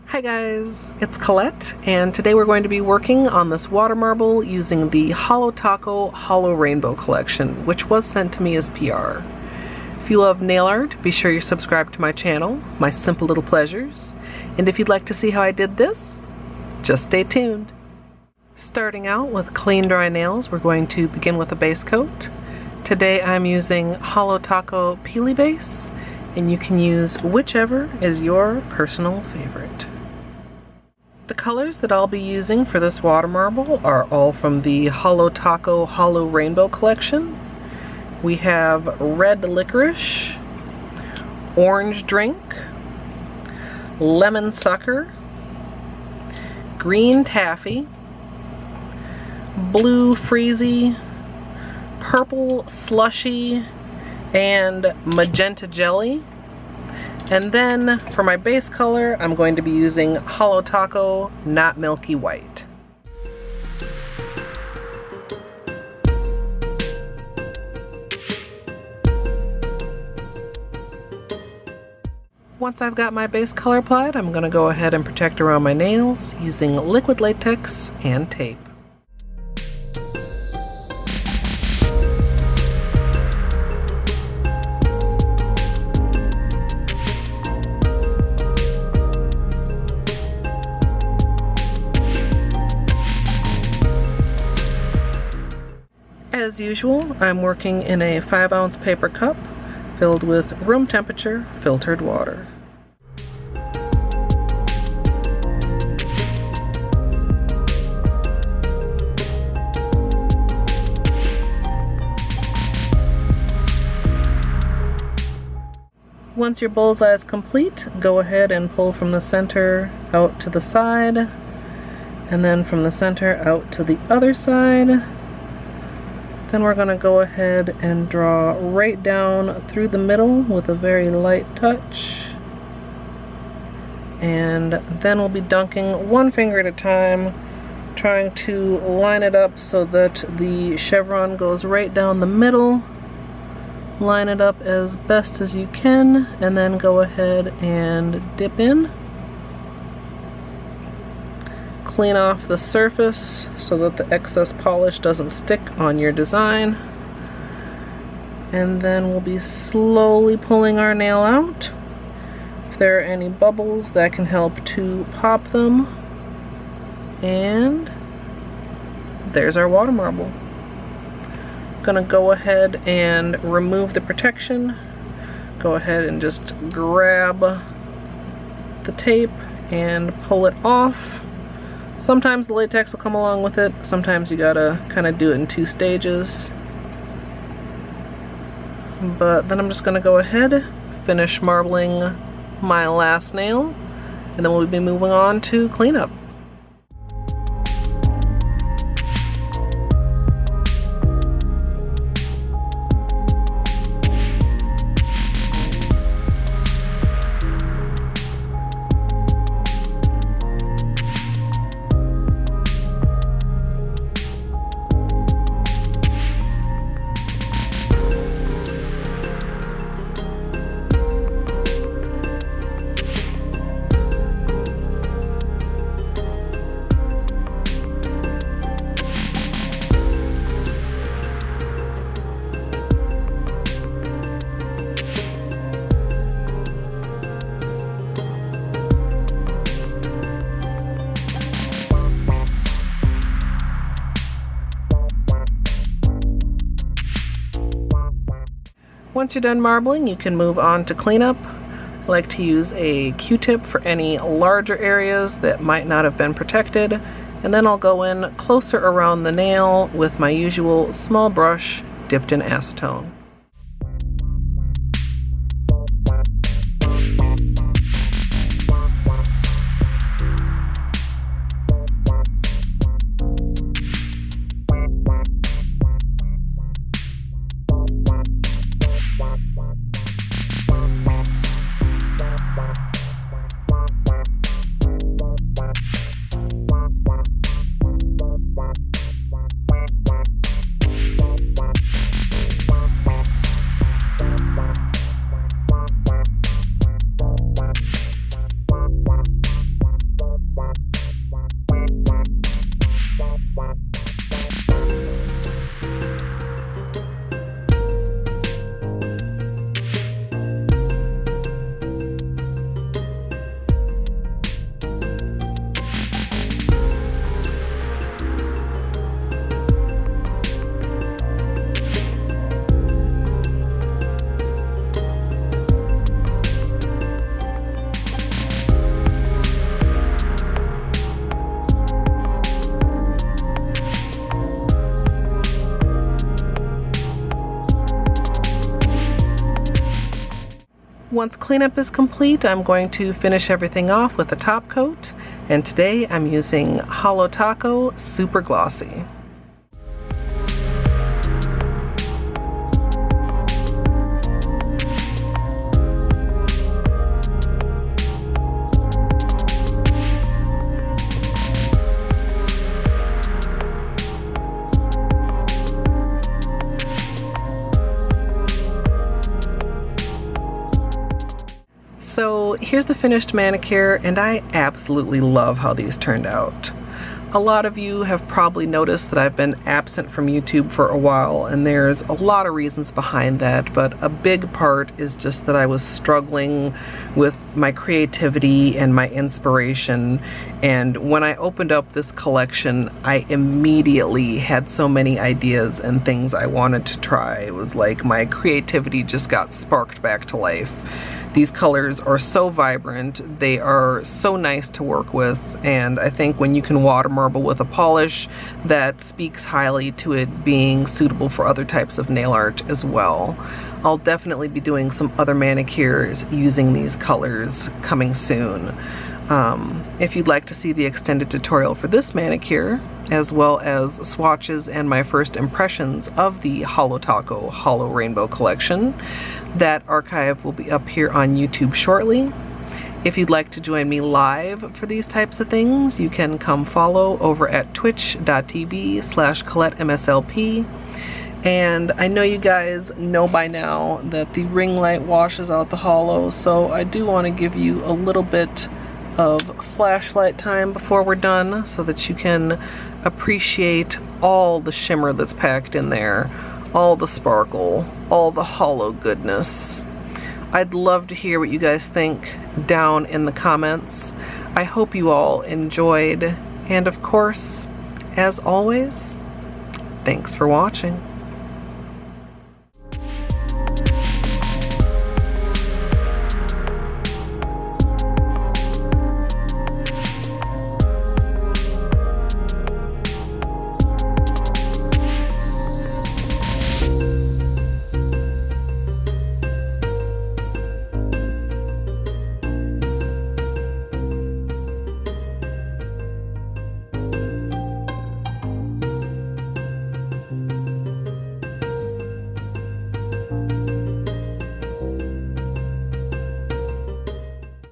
Hi guys, it's Colette, and today we're going to be working on this water marble using the Holo Holo Rainbow collection, which was sent to me as PR. If you love nail art, be sure you're subscribed to my channel, My Simple Little Pleasures, and if you'd like to see how I did this, just stay tuned. Starting out with clean dry nails, we're going to begin with a base coat. Today I'm using Holo Peely Base, and you can use whichever is your personal favorite. The colors that I'll be using for this water marble are all from the Holo Holo Rainbow collection. We have red licorice, orange drink, lemon sucker, green taffy, blue Freezie, purple Slushie, and magenta jelly. And then for my base color, I'm going to be using Holo Not Milky White. Once I've got my base color applied, I'm going to go ahead and protect around my nails using liquid latex and tape. As usual, I'm working in a 5-ounce paper cup filled with room temperature filtered water. Once your bullseye is complete, go ahead and pull from the center out to the side, and then from the center out to the other side. Then we're going to go ahead and draw right down through the middle with a very light touch. And then we'll be dunking one finger at a time, trying to line it up so that the chevron goes right down the middle. Line it up as best as you can, and then go ahead and dip in. Clean off the surface so that the excess polish doesn't stick on your design. And then we'll be slowly pulling our nail out. If there are any bubbles, that can help to pop them. And there's our water marble. I'm gonna go ahead and remove the protection. Go ahead and just grab the tape and pull it off. Sometimes the latex will come along with it, sometimes you gotta kind of do it in 2 stages. But then I'm just gonna go ahead, finish marbling my last nail, and then we'll be moving on to cleanup. Once you're done marbling, you can move on to cleanup. I like to use a Q-tip for any larger areas that might not have been protected, and then I'll go in closer around the nail with my usual small brush dipped in acetone. Once cleanup is complete, I'm going to finish everything off with a top coat, and today I'm using Holo Taco Super Glossy. So here's the finished manicure, and I absolutely love how these turned out. A lot of you have probably noticed that I've been absent from YouTube for a while, and there's a lot of reasons behind that, but a big part is just that I was struggling with my creativity and my inspiration, and when I opened up this collection, I immediately had so many ideas and things I wanted to try. It was like my creativity just got sparked back to life. These colors are so vibrant, they are so nice to work with, and I think when you can water marble with a polish, that speaks highly to it being suitable for other types of nail art as well. I'll definitely be doing some other manicures using these colors coming soon. If you'd like to see the extended tutorial for this manicure, as well as swatches and my first impressions of the Holo Taco Holo Rainbow collection, that archive will be up here on YouTube shortly. If you'd like to join me live for these types of things, you can come follow over at twitch.tv/ColetteMSLP. And I know you guys know by now that the ring light washes out the holo, so I do want to give you a little bit of flashlight time before we're done so that you can appreciate all the shimmer that's packed in there, all the sparkle, all the holo goodness. I'd love to hear what you guys think down in the comments. I hope you all enjoyed, and of course, as always, thanks for watching.